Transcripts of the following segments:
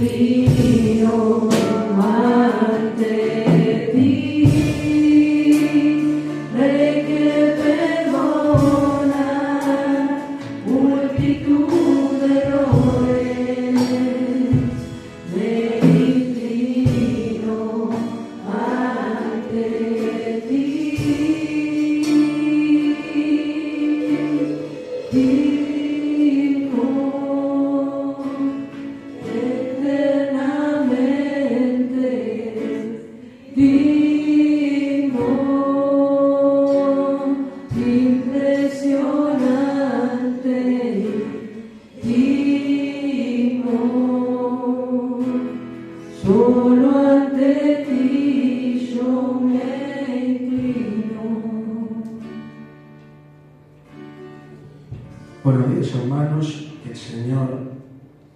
inclino ante ti, Rey que perdona multitud de errores, me inclino ante ti. Solo ante ti yo me inclino. Buenos días, hermanos, que el Señor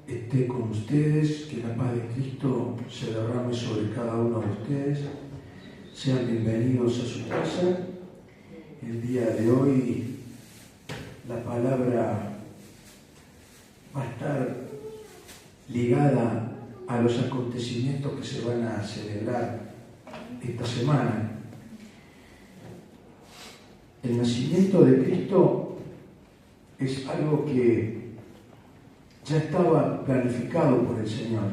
esté con ustedes, que la paz de Cristo se derrame sobre cada uno de ustedes. Sean bienvenidos a su casa. El día de hoy la palabra va a estar ligada a los acontecimientos que se van a celebrar esta semana. El nacimiento de Cristo es algo que ya estaba planificado por el Señor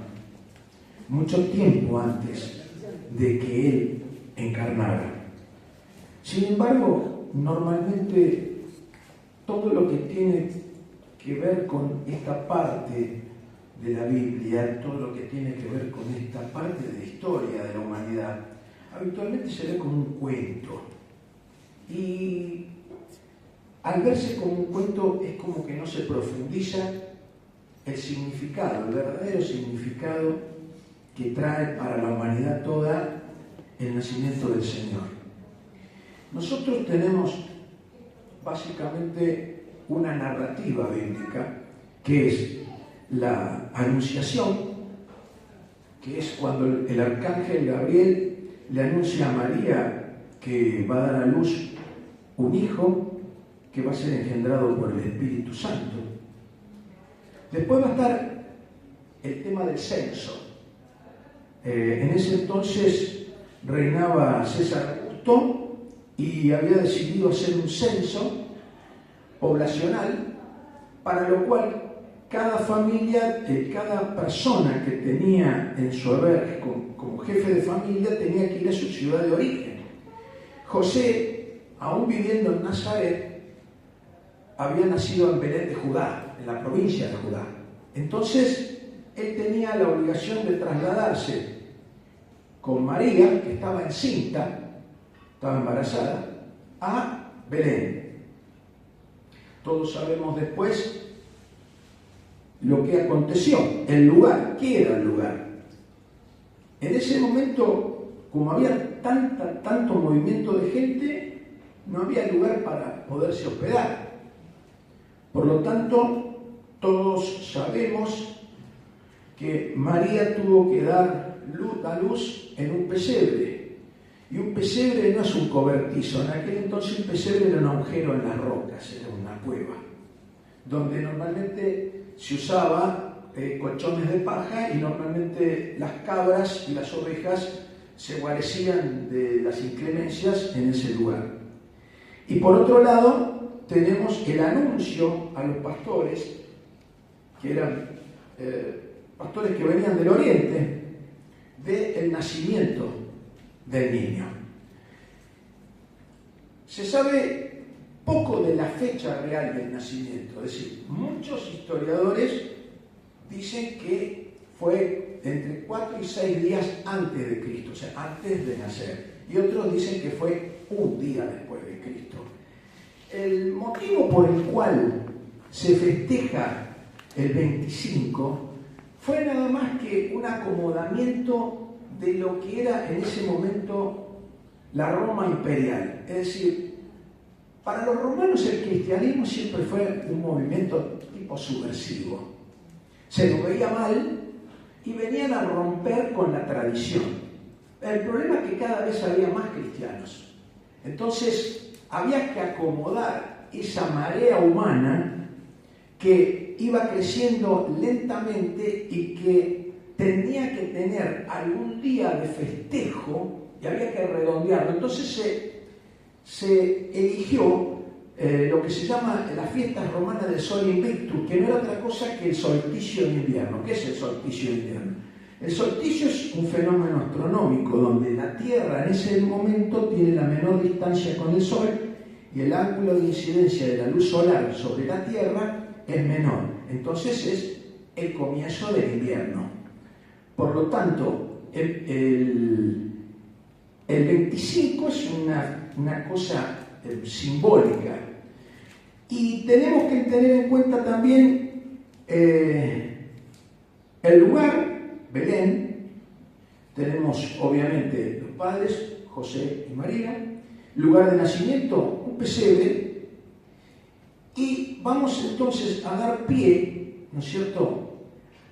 mucho tiempo antes de que Él encarnara. Sin embargo, normalmente todo lo que tiene que ver con esta parte de la Biblia, todo lo que tiene que ver con esta parte de la historia de la humanidad, habitualmente se ve como un cuento. Y al verse como un cuento es como que no se profundiza el significado, el verdadero significado que trae para la humanidad toda el nacimiento del Señor. Nosotros tenemos básicamente una narrativa bíblica que es la anunciación, que es cuando el arcángel Gabriel le anuncia a María que va a dar a luz un hijo que va a ser engendrado por el Espíritu Santo. Después va a estar el tema del censo. En ese entonces reinaba César Augusto y había decidido hacer un censo poblacional, para lo cual cada familia, cada persona que tenía en su haber como jefe de familia tenía que ir a su ciudad de origen. José, aún viviendo en Nazaret, había nacido en Belén de Judá, en la provincia de Judá. Entonces, él tenía la obligación de trasladarse con María, que estaba encinta, estaba embarazada, a Belén. Todos sabemos después lo que aconteció, el lugar. ¿Qué era el lugar? En ese momento, como había tanto movimiento de gente, no había lugar para poderse hospedar. Por lo tanto, todos sabemos que María tuvo que dar a luz en un pesebre. Y un pesebre no es un cobertizo. En aquel entonces un pesebre era un agujero en las rocas, era una cueva, donde normalmente se usaba colchones de paja y normalmente las cabras y las ovejas se guarecían de las inclemencias en ese lugar. Y por otro lado, tenemos el anuncio a los pastores, que eran pastores que venían del oriente, del nacimiento del niño. Se sabe poco de la fecha real del nacimiento, es decir, muchos historiadores dicen que fue entre 4 y 6 días antes de Cristo, o sea, antes de nacer, y otros dicen que fue un día después de Cristo. El motivo por el cual se festeja el 25 fue nada más que un acomodamiento de lo que era en ese momento la Roma imperial. Es decir, para los romanos el cristianismo siempre fue un movimiento tipo subversivo. Se lo veía mal y venían a romper con la tradición. El problema es que cada vez había más cristianos. Entonces había que acomodar esa marea humana que iba creciendo lentamente y que tenía que tener algún día de festejo y había que redondearlo. Entonces se eligió lo que se llama las fiestas romanas del Sol Invictus, que no era otra cosa que el solsticio de invierno. ¿Qué es el solsticio de invierno? El solsticio es un fenómeno astronómico donde la Tierra en ese momento tiene la menor distancia con el Sol y el ángulo de incidencia de la luz solar sobre la Tierra es menor. Entonces es el comienzo del invierno. Por lo tanto, el 25 es una cosa simbólica. Y tenemos que tener en cuenta también el lugar, Belén. Tenemos obviamente los padres, José y María. Lugar de nacimiento, un pesebre. Y vamos entonces a dar pie, ¿no es cierto?,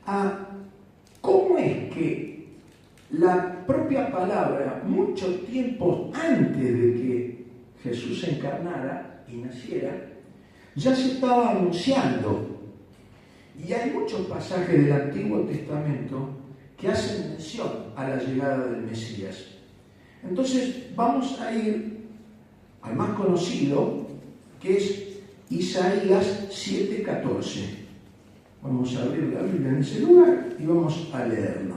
a cómo es que la propia palabra, mucho tiempo antes de que Jesús se encarnara y naciera, ya se estaba anunciando. Y hay muchos pasajes del Antiguo Testamento que hacen mención a la llegada del Mesías. Entonces vamos a ir al más conocido, que es Isaías 7:14. Vamos a abrir la Biblia en ese lugar y vamos a leerlo.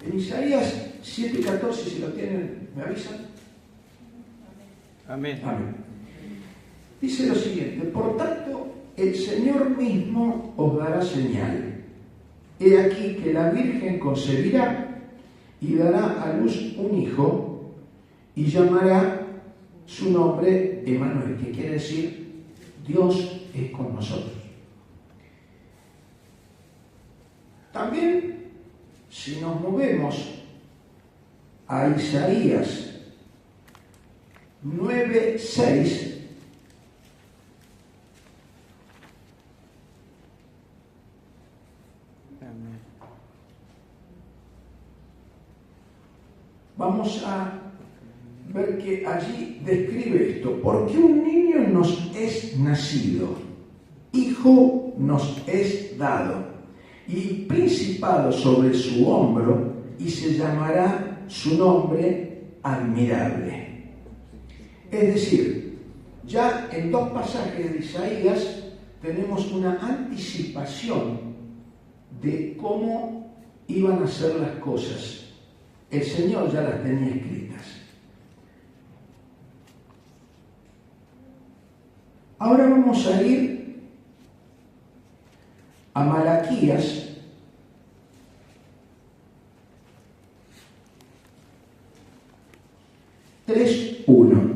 En Isaías 7:14, si lo tienen, ¿me avisan? Amén. Amén. Dice lo siguiente: por tanto, el Señor mismo os dará señal. He aquí que la Virgen concebirá y dará a luz un hijo y llamará su nombre Emmanuel, que quiere decir Dios es con nosotros. También, si nos movemos a Isaías 9:6, vamos a ver que allí describe esto: porque un niño nos es nacido, hijo nos es dado, y principado sobre su hombro, y se llamará su nombre Admirable. Es decir, ya en dos pasajes de Isaías tenemos una anticipación de cómo iban a ser las cosas. El Señor ya las tenía escritas. Ahora vamos a ir a Malaquías 3:1.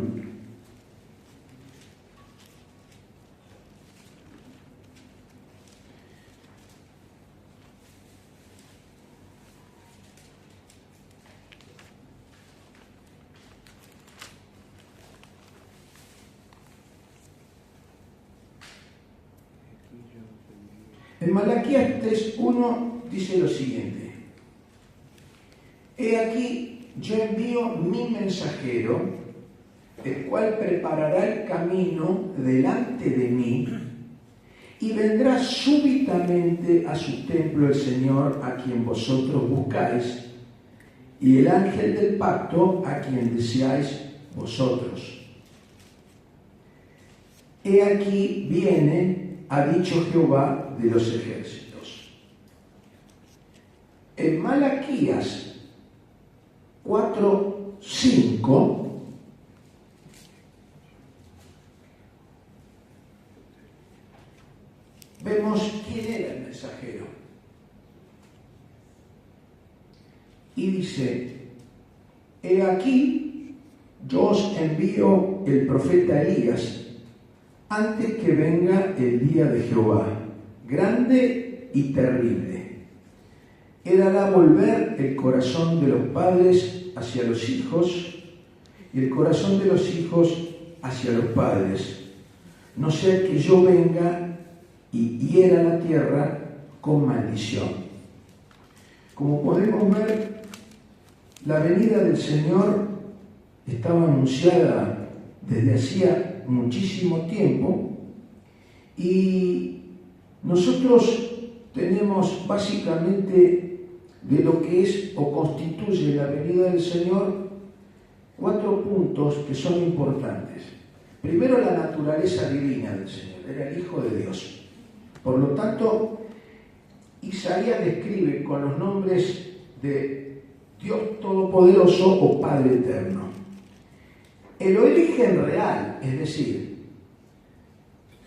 En Malaquías 3:1 dice lo siguiente: he aquí, yo envío mi mensajero, el cual preparará el camino delante de mí, y vendrá súbitamente a su templo el Señor a quien vosotros buscáis, y el ángel del pacto a quien deseáis vosotros. He aquí viene, ha dicho Jehová de los ejércitos. En Malaquías 4:5 vemos quién era el mensajero. Y dice: he aquí, yo os envío el profeta Elías antes que venga el día de Jehová, grande y terrible. Él hará volver el corazón de los padres hacia los hijos y el corazón de los hijos hacia los padres, no sea que yo venga y hiera la tierra con maldición. Como podemos ver, la venida del Señor estaba anunciada desde hacía muchísimo tiempo y nosotros tenemos básicamente de lo que es o constituye la venida del Señor 4 puntos que son importantes. Primero, la naturaleza divina del Señor, era el Hijo de Dios. Por lo tanto, Isaías describe con los nombres de Dios Todopoderoso o Padre Eterno. El origen real, es decir,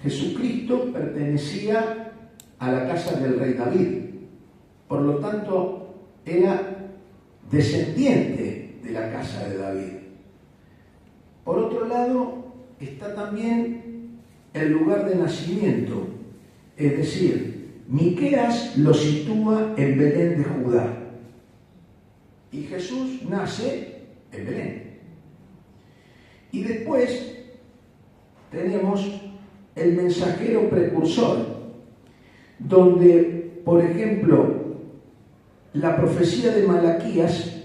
Jesucristo pertenecía a la casa del rey David. Por lo tanto, era descendiente de la casa de David. Por otro lado, está también el lugar de nacimiento, es decir, Miqueas lo sitúa en Belén de Judá y Jesús nace en Belén. Y después tenemos el mensajero precursor, donde, por ejemplo, la profecía de Malaquías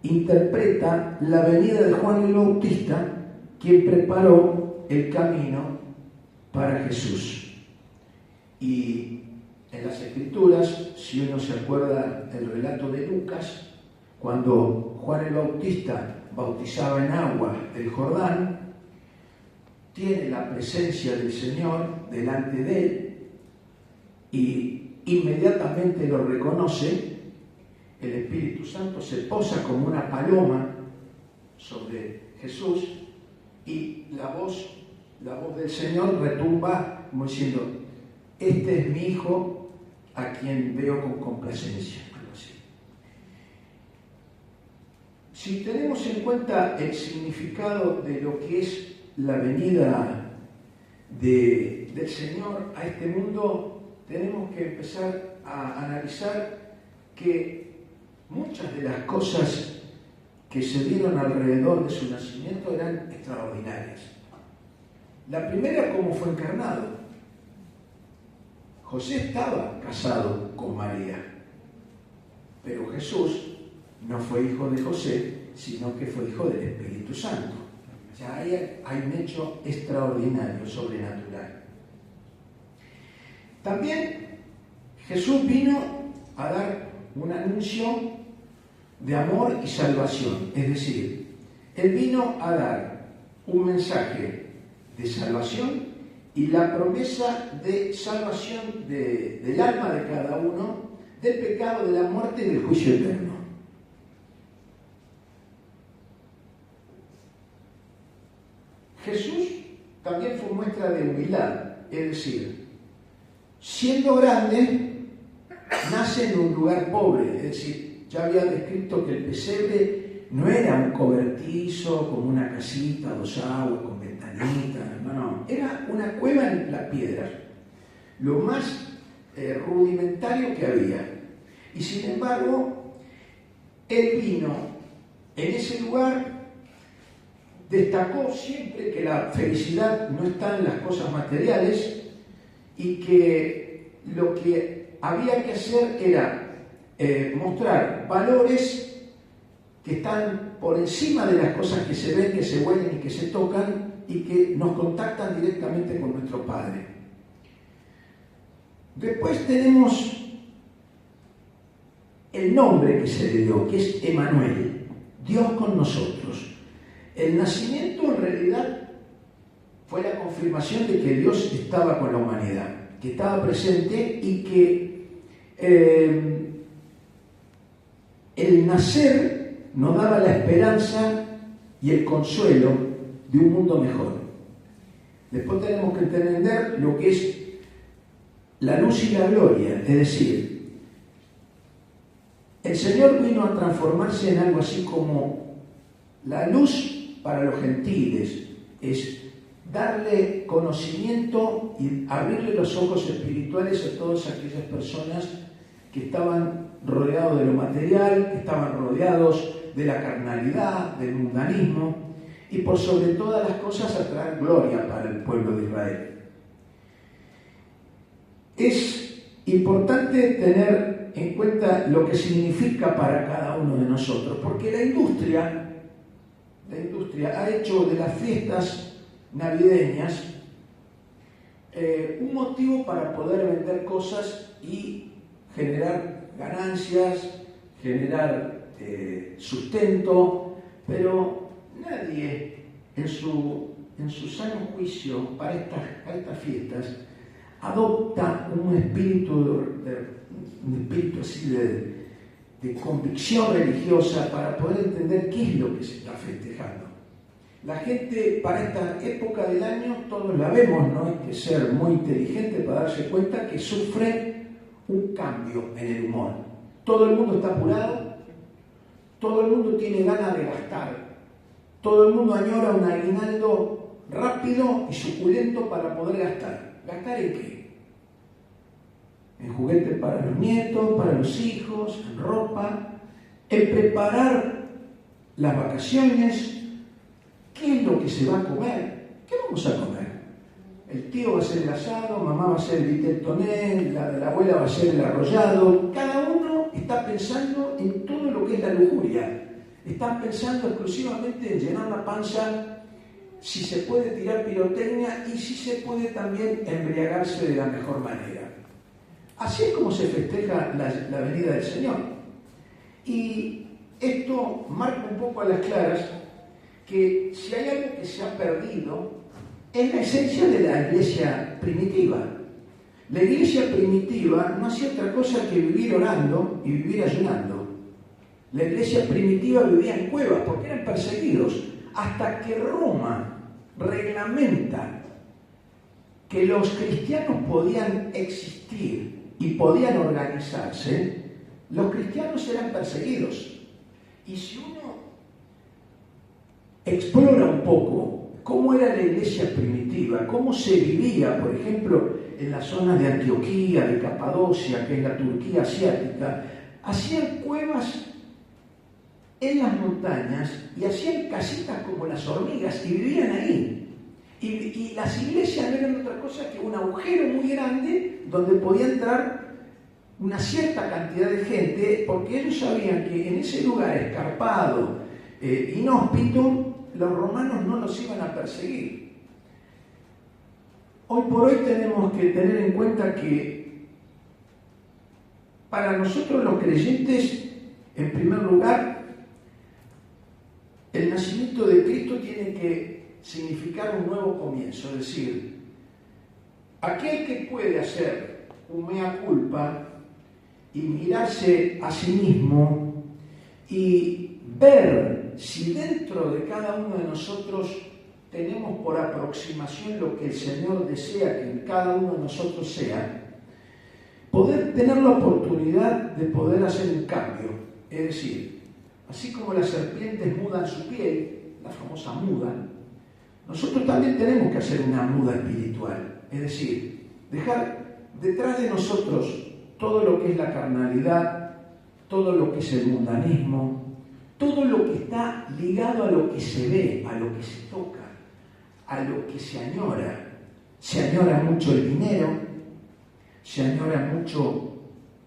interpreta la venida de Juan el Bautista, quien preparó el camino para Jesús. Y en las Escrituras, si uno se acuerda del relato de Lucas, cuando Juan el Bautista bautizaba en agua del Jordán, tiene la presencia del Señor delante de él y inmediatamente lo reconoce. El Espíritu Santo se posa como una paloma sobre Jesús y la voz del Señor retumba como diciendo: este es mi Hijo a quien veo con complacencia. Si tenemos en cuenta el significado de lo que es la venida del Señor a este mundo, tenemos que empezar a analizar que muchas de las cosas que se dieron alrededor de su nacimiento eran extraordinarias. La primera, cómo fue encarnado. José estaba casado con María, pero Jesús no fue hijo de José, sino que fue hijo del Espíritu Santo. Ya hay un hecho extraordinario, sobrenatural. También Jesús vino a dar un anuncio de amor y salvación. Es decir, Él vino a dar un mensaje de salvación y la promesa de salvación del alma de cada uno, del pecado, de la muerte y del juicio eterno. Jesús también fue muestra de humildad, es decir, siendo grande, nace en un lugar pobre, es decir, ya había descrito que el pesebre no era un cobertizo como una casita, 2 aguas, con ventanitas, no, era una cueva en las piedras, lo más rudimentario que había. Y sin embargo, Él vino en ese lugar. Destacó siempre que la felicidad no está en las cosas materiales y que lo que había que hacer era mostrar valores que están por encima de las cosas que se ven, que se huelen y que se tocan y que nos contactan directamente con nuestro Padre. Después tenemos el nombre que se le dio, que es Emmanuel, Dios con nosotros. El nacimiento en realidad fue la confirmación de que Dios estaba con la humanidad, que estaba presente y que el nacer nos daba la esperanza y el consuelo de un mundo mejor. Después tenemos que entender lo que es la luz y la gloria, es decir, el Señor vino a transformarse en algo así como la luz para los gentiles, es darle conocimiento y abrirle los ojos espirituales a todas aquellas personas que estaban rodeados de lo material, que estaban rodeados de la carnalidad, del mundanismo, y por sobre todas las cosas a traer gloria para el pueblo de Israel. Es importante tener en cuenta lo que significa para cada uno de nosotros, porque la industria ha hecho de las fiestas navideñas un motivo para poder vender cosas y generar ganancias, generar sustento, pero nadie en su sano juicio para estas fiestas adopta un espíritu así de convicción religiosa para poder entender qué es lo que se está festejando. La gente para esta época del año, todos la vemos, no hay que ser muy inteligente para darse cuenta que sufre un cambio en el humor. Todo el mundo está apurado, todo el mundo tiene ganas de gastar, todo el mundo añora un aguinaldo rápido y suculento para poder gastar. ¿Gastar en qué? En juguetes para los nietos, para los hijos, en ropa, en preparar las vacaciones. ¿Qué es lo que se va a comer? ¿Qué vamos a comer? El tío va a hacer el asado, mamá va a hacer el vitel toné, la abuela va a hacer el arrollado. Cada uno está pensando en todo lo que es la lujuria. Están pensando exclusivamente en llenar la panza, si se puede tirar pirotecnia y si se puede también embriagarse de la mejor manera. Así es como se festeja la venida del Señor. Y esto marca un poco a las claras que si hay algo que se ha perdido es la esencia de la iglesia primitiva. La iglesia primitiva no hacía otra cosa que vivir orando y vivir ayunando. La iglesia primitiva vivía en cuevas porque eran perseguidos, hasta que Roma reglamenta que los cristianos podían existir y podían organizarse. Los cristianos eran perseguidos. Y si uno explora un poco cómo era la iglesia primitiva, cómo se vivía, por ejemplo, en las zonas de Antioquía, de Capadocia, que es la Turquía asiática, hacían cuevas en las montañas y hacían casitas como las hormigas y vivían ahí. Y las iglesias no eran otra cosa que un agujero muy grande donde podía entrar una cierta cantidad de gente, porque ellos sabían que en ese lugar escarpado, inhóspito, los romanos no los iban a perseguir. Hoy por hoy tenemos que tener en cuenta que para nosotros los creyentes, en primer lugar, el nacimiento de Cristo tiene que significar un nuevo comienzo, es decir, aquel que puede hacer un mea culpa y mirarse a sí mismo y ver si dentro de cada uno de nosotros tenemos por aproximación lo que el Señor desea que en cada uno de nosotros sea, poder tener la oportunidad de poder hacer un cambio, es decir, así como las serpientes mudan su piel, la famosa muda, nosotros también tenemos que hacer una muda espiritual, es decir, dejar detrás de nosotros todo lo que es la carnalidad, todo lo que es el mundanismo, todo lo que está ligado a lo que se ve, a lo que se toca, a lo que se añora. Se añora mucho el dinero, se añora mucho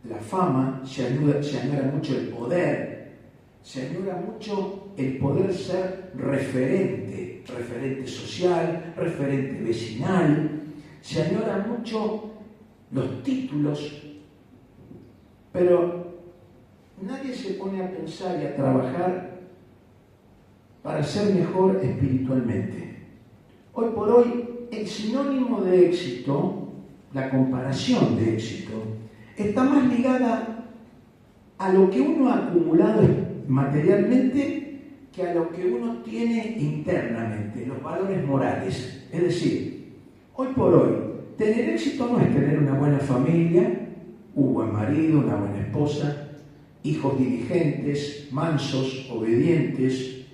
la fama, se añora mucho el poder, se añora mucho el poder ser referente social, referente vecinal, se añora mucho los títulos, pero nadie se pone a pensar y a trabajar para ser mejor espiritualmente. Hoy por hoy, el sinónimo de éxito, la comparación de éxito, está más ligada a lo que uno ha acumulado materialmente que a lo que uno tiene internamente, los valores morales. Es decir, hoy por hoy, tener éxito no es tener una buena familia, un buen marido, una buena esposa, hijos diligentes, mansos, obedientes,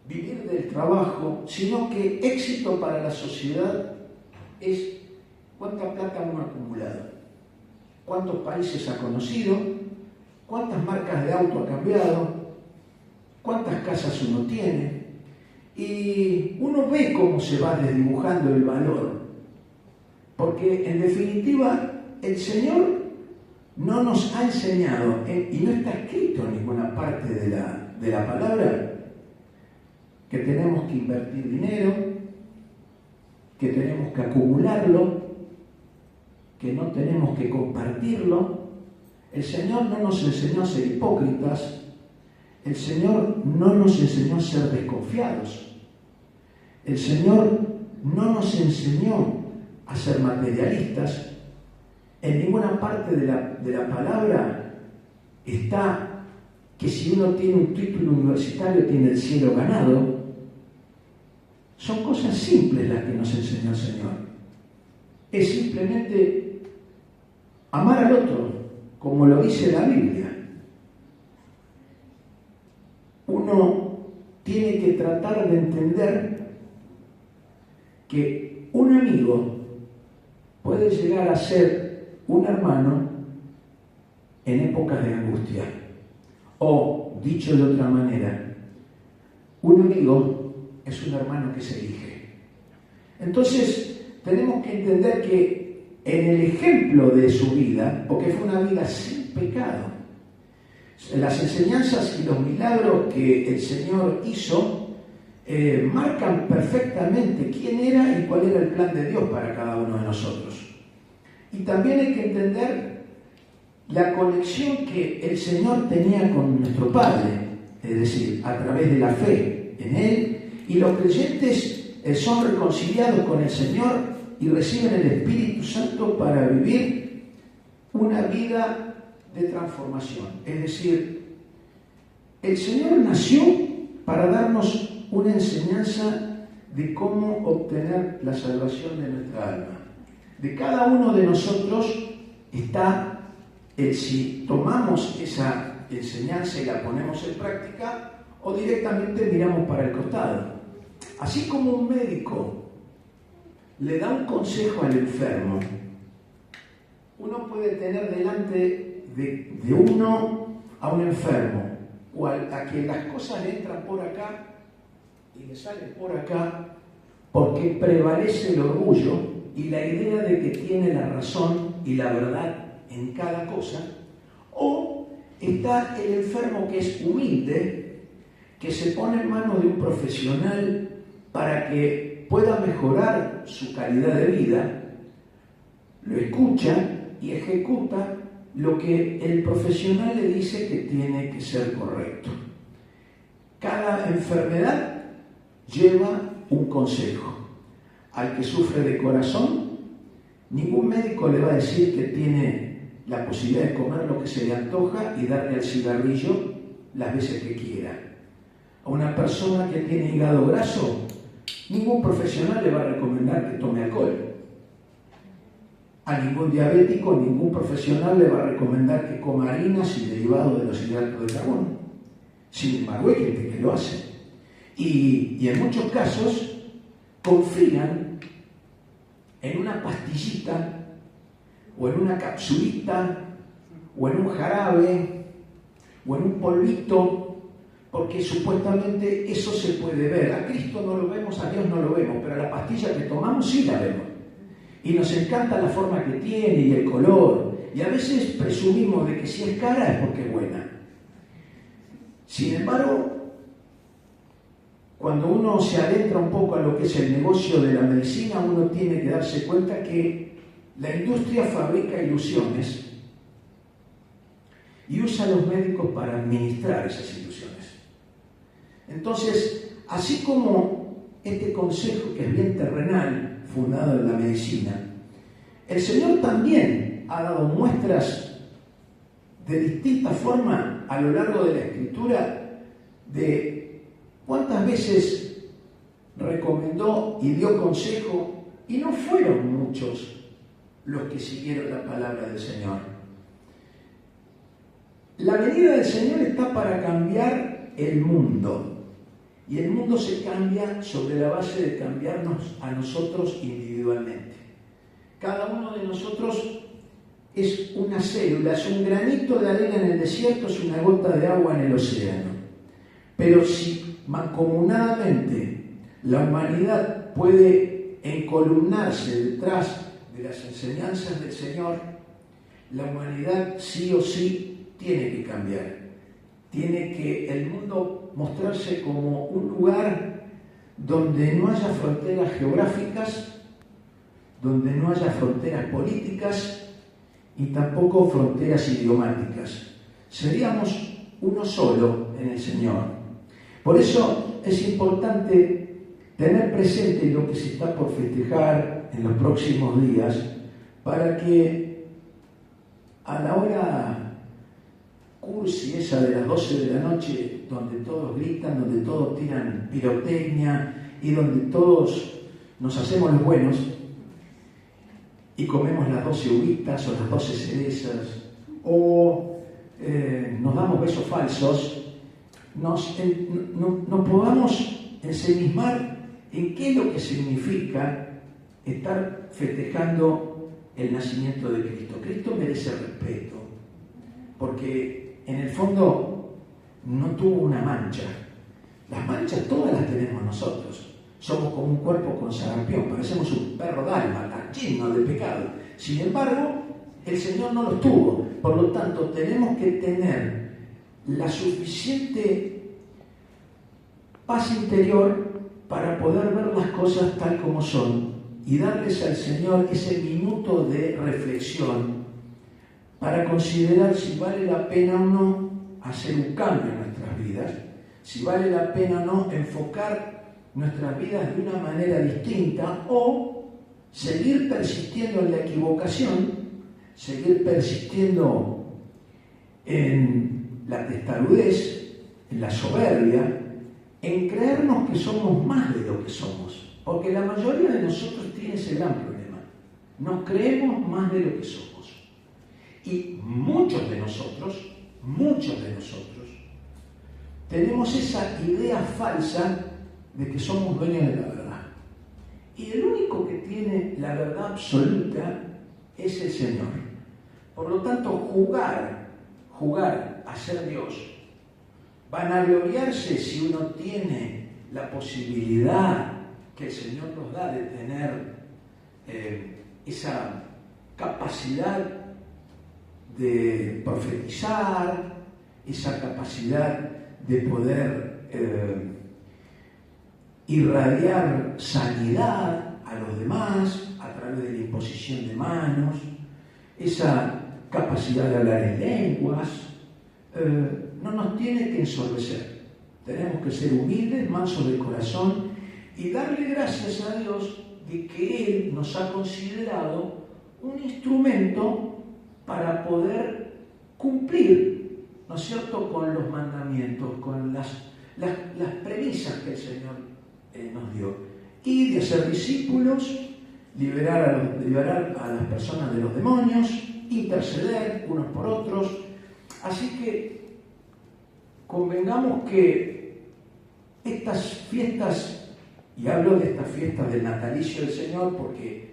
vivir del trabajo, sino que éxito para la sociedad es cuánta plata uno ha acumulado, cuántos países ha conocido, cuántas marcas de auto ha cambiado, cuántas casas uno tiene. Y uno ve cómo se va desdibujando el valor, porque en definitiva el Señor no nos ha enseñado, y no está escrito en ninguna parte de la palabra, que tenemos que invertir dinero, que tenemos que acumularlo, que no tenemos que compartirlo. El Señor no nos enseñó a ser hipócritas. El Señor no nos enseñó a ser desconfiados. El Señor no nos enseñó a ser materialistas. En ninguna parte de la palabra está que si uno tiene un título universitario tiene el cielo ganado. Son cosas simples las que nos enseñó el Señor. Es simplemente amar al otro, como lo dice la Biblia. Uno tiene que tratar de entender que un amigo puede llegar a ser un hermano en épocas de angustia. O, dicho de otra manera, un amigo es un hermano que se elige. Entonces, tenemos que entender que en el ejemplo de su vida, porque fue una vida sin pecado, las enseñanzas y los milagros que el Señor hizo marcan perfectamente quién era y cuál era el plan de Dios para cada uno de nosotros. Y también hay que entender la conexión que el Señor tenía con nuestro Padre, es decir, a través de la fe en Él, y los creyentes son reconciliados con el Señor y reciben el Espíritu Santo para vivir una vida de transformación. Es decir, el Señor nació para darnos una enseñanza de cómo obtener la salvación de nuestra alma. De cada uno de nosotros está el si tomamos esa enseñanza y la ponemos en práctica o directamente miramos para el costado. Así como un médico le da un consejo al enfermo, uno puede tener delante de uno a un enfermo, o a quien las cosas le entran por acá y le salen por acá, porque prevalece el orgullo y la idea de que tiene la razón y la verdad en cada cosa, o está el enfermo que es humilde, que se pone en manos de un profesional para que pueda mejorar su calidad de vida, lo escucha y ejecuta lo que el profesional le dice que tiene que ser correcto. Cada enfermedad lleva un consejo. Al que sufre de corazón, ningún médico le va a decir que tiene la posibilidad de comer lo que se le antoja y darle al cigarrillo las veces que quiera. A una persona que tiene hígado graso, ningún profesional le va a recomendar que tome alcohol. A ningún diabético, ningún profesional le va a recomendar que coma harinas y derivados de los hidratos de carbono. Sin embargo, hay gente que lo hace. Y en muchos casos confían en una pastillita, o en una capsulita, o en un jarabe, o en un polvito, porque supuestamente eso se puede ver. A Cristo no lo vemos, a Dios no lo vemos, pero a la pastilla que tomamos sí la vemos. Y nos encanta la forma que tiene y el color. Y a veces presumimos de que si es cara es porque es buena. Sin embargo, cuando uno se adentra un poco a lo que es el negocio de la medicina, uno tiene que darse cuenta que la industria fabrica ilusiones y usa a los médicos para administrar esas ilusiones. Entonces, así como este consejo, que es bien terrenal, fundado en la medicina, el Señor también ha dado muestras de distinta forma a lo largo de la Escritura de cuántas veces recomendó y dio consejo, y no fueron muchos los que siguieron la palabra del Señor. La venida del Señor está para cambiar el mundo. Y el mundo se cambia sobre la base de cambiarnos a nosotros individualmente. Cada uno de nosotros es una célula, es un granito de arena en el desierto, es una gota de agua en el océano. Pero si mancomunadamente la humanidad puede encolumnarse detrás de las enseñanzas del Señor, la humanidad sí o sí tiene que cambiar. Tiene que el mundo mostrarse como un lugar donde no haya fronteras geográficas, donde no haya fronteras políticas y tampoco fronteras idiomáticas. Seríamos uno solo en el Señor. Por eso es importante tener presente lo que se está por festejar en los próximos días, para que a la hora cursi esa de las 12 de la noche, donde todos gritan, donde todos tiran pirotecnia y donde todos nos hacemos los buenos y comemos las 12 uvitas o las 12 cerezas o nos damos besos falsos, no podamos ensimismar en qué es lo que significa estar festejando el nacimiento de Cristo. Cristo merece respeto, porque en el fondo no tuvo una mancha. Las manchas todas las tenemos nosotros. Somos como un cuerpo con sarampión, parecemos un perro dálmata, lleno de pecado. Sin embargo, el Señor no los tuvo. Por lo tanto, tenemos que tener la suficiente paz interior para poder ver las cosas tal como son y darles al Señor ese minuto de reflexión para considerar si vale la pena o no hacer un cambio en nuestras vidas, si vale la pena o no enfocar nuestras vidas de una manera distinta o seguir persistiendo en la equivocación, seguir persistiendo en la testarudez, en la soberbia, en creernos que somos más de lo que somos. Porque la mayoría de nosotros tiene ese gran problema. Nos creemos más de lo que somos. Y muchos de nosotros, tenemos esa idea falsa de que somos dueños de la verdad. Y el único que tiene la verdad absoluta es el Señor. Por lo tanto, jugar a ser Dios, vanagloriarse si uno tiene la posibilidad que el Señor nos da de tener esa capacidad de profetizar, esa capacidad de poder irradiar sanidad a los demás a través de la imposición de manos, esa capacidad de hablar en lenguas, no nos tiene que ensordecer. Tenemos que ser humildes, mansos de corazón y darle gracias a Dios de que Él nos ha considerado un instrumento para poder cumplir, ¿no es cierto?, con los mandamientos, con las premisas que el Señor nos dio. Y de hacer discípulos, liberar a las personas de los demonios, interceder unos por otros. Así que convengamos que estas fiestas, y hablo de estas fiestas del natalicio del Señor porque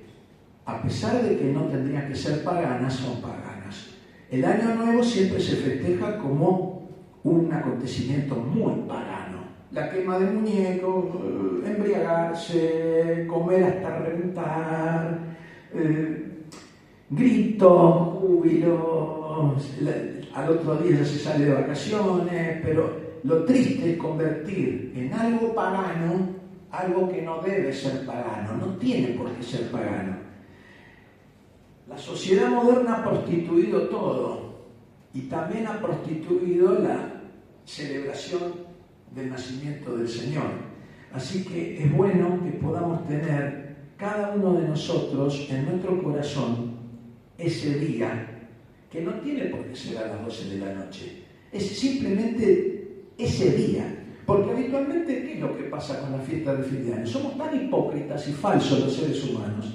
a pesar de que no tendrían que ser paganas, son paganas. El Año Nuevo siempre se festeja como un acontecimiento muy pagano. La quema de muñecos, embriagarse, comer hasta reventar, gritos, júbilos, al otro día ya se sale de vacaciones, pero lo triste es convertir en algo pagano algo que no debe ser pagano, no tiene por qué ser pagano. La sociedad moderna ha prostituido todo y también ha prostituido la celebración del nacimiento del Señor. Así que es bueno que podamos tener cada uno de nosotros en nuestro corazón ese día, que no tiene por qué ser a las 12 de la noche, es simplemente ese día. Porque habitualmente, ¿qué es lo que pasa con la fiesta de fin de año? Somos tan hipócritas y falsos los seres humanos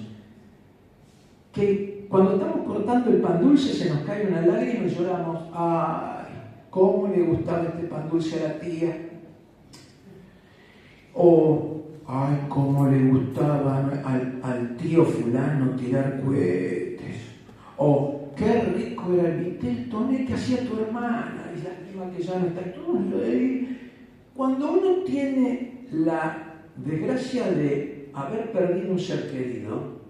que cuando estamos cortando el pan dulce se nos cae una lágrima y lloramos. ¡Ay! ¿Cómo le gustaba este pan dulce a la tía? O ¡ay! ¿Cómo le gustaba al tío fulano tirar cohetes? O ¡qué rico era el vitel toné que hacía tu hermana! Y lástima que ya no está todo ahí. Cuando uno tiene la desgracia de haber perdido un ser querido,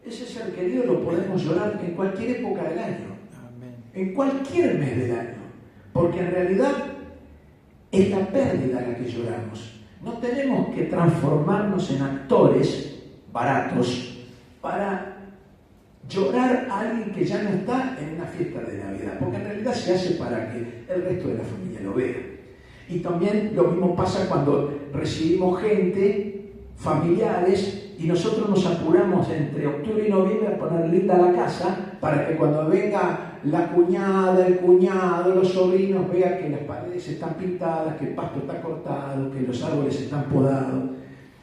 ese ser querido lo podemos llorar en cualquier época del año. en cualquier mes del año, porque en realidad es la pérdida la que lloramos. No tenemos que transformarnos en actores baratos para llorar a alguien que ya no está en una fiesta de Navidad, porque en realidad se hace para que el resto de la familia lo vea. Y también lo mismo pasa cuando recibimos gente, familiares, y nosotros nos apuramos entre octubre y noviembre a poner linda la casa para que cuando venga la cuñada, el cuñado, los sobrinos vean que las paredes están pintadas, que el pasto está cortado, que los árboles están podados.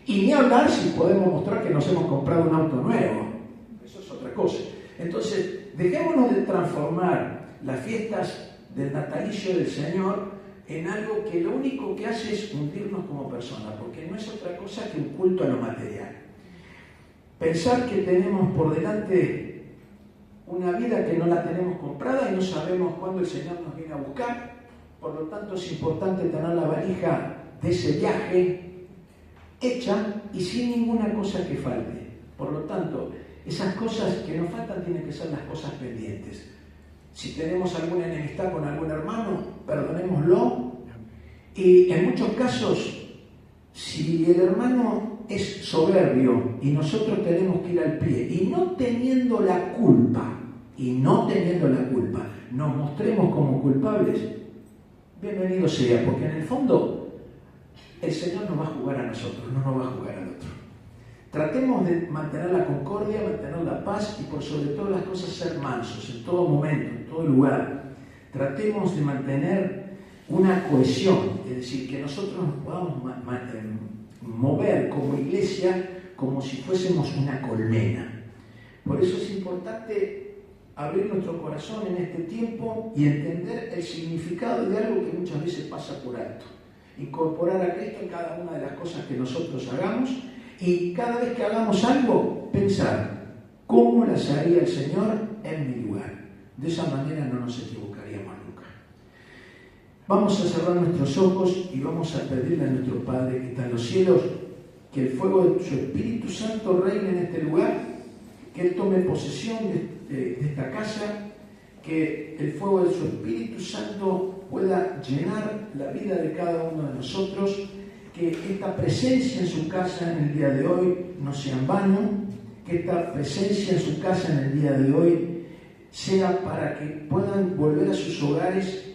Y ni hablar si podemos mostrar que nos hemos comprado un auto nuevo. Eso es otra cosa. Entonces, dejémonos de transformar las fiestas del natalicio del Señor en algo que lo único que hace es hundirnos como personas, porque no es otra cosa que un culto a lo material. Pensar que tenemos por delante una vida que no la tenemos comprada y no sabemos cuándo el Señor nos viene a buscar, por lo tanto es importante tener la valija de ese viaje hecha y sin ninguna cosa que falte. Por lo tanto, esas cosas que nos faltan tienen que ser las cosas pendientes. Si tenemos alguna enemistad con algún hermano, perdonémoslo. Y en muchos casos, si el hermano es soberbio y nosotros tenemos que ir al pie y no teniendo la culpa, nos mostremos como culpables, bienvenido sea, porque en el fondo el Señor nos va a jugar a nosotros, no nos va a jugar al otro. Tratemos de mantener la concordia, mantener la paz y por sobre todas las cosas ser mansos en todo momento, en todo lugar. Tratemos de mantener una cohesión, es decir, que nosotros nos podamos mover como iglesia como si fuésemos una colmena. Por eso es importante abrir nuestro corazón en este tiempo y entender el significado de algo que muchas veces pasa por alto. Incorporar a Cristo en cada una de las cosas que nosotros hagamos y cada vez que hagamos algo, pensar cómo las haría el Señor en mi lugar. De esa manera no nos equivocaríamos nunca. Vamos a cerrar nuestros ojos y vamos a pedirle a nuestro Padre que está en los cielos que el fuego de su Espíritu Santo reine en este lugar, que Él tome posesión de esta casa, que el fuego de su Espíritu Santo pueda llenar la vida de cada uno de nosotros, que esta presencia en su casa en el día de hoy no sea en vano, que esta presencia en su casa en el día de hoy sea para que puedan volver a sus hogares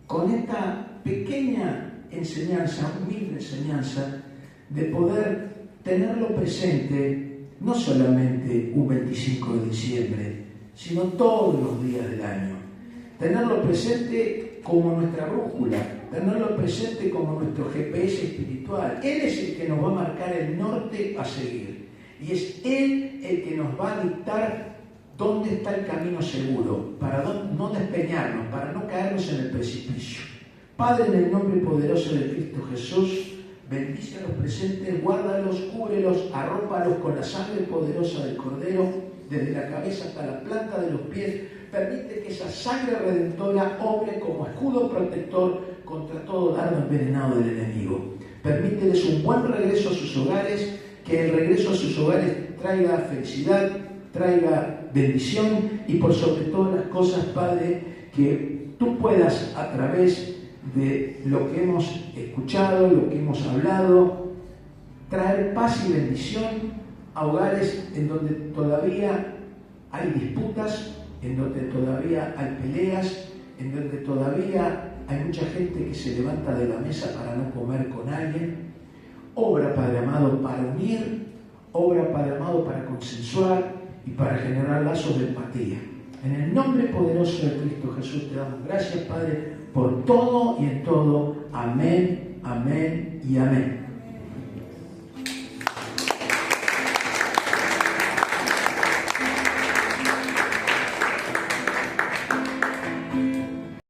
con esta pequeña enseñanza, humilde enseñanza, de poder tenerlo presente no solamente un 25 de diciembre, sino todos los días del año. Tenerlo presente como nuestra brújula, tenerlo presente como nuestro GPS espiritual. Él es el que nos va a marcar el norte a seguir. Y es Él el que nos va a dictar dónde está el camino seguro, para no despeñarnos, para no caernos en el precipicio. Padre, en el nombre poderoso de Cristo Jesús, bendice a los presentes, guárdalos, cúbrelos, arrópalos con la sangre poderosa del Cordero, desde la cabeza hasta la planta de los pies. Permite que esa sangre redentora obre como escudo protector contra todo dardo envenenado del enemigo. Permíteles un buen regreso a sus hogares, que el regreso a sus hogares traiga felicidad, traiga bendición y por sobre todas las cosas, Padre, que tú puedas a través de lo que hemos escuchado, lo que hemos hablado, traer paz y bendición a hogares en donde todavía hay disputas, en donde todavía hay peleas, en donde todavía hay mucha gente que se levanta de la mesa para no comer con alguien. Obra, Padre amado, para unir, obra, Padre amado, para consensuar y para generar lazos de empatía. En el nombre poderoso de Cristo Jesús te damos gracias, Padre, por todo y en todo. Amén, amén y amén.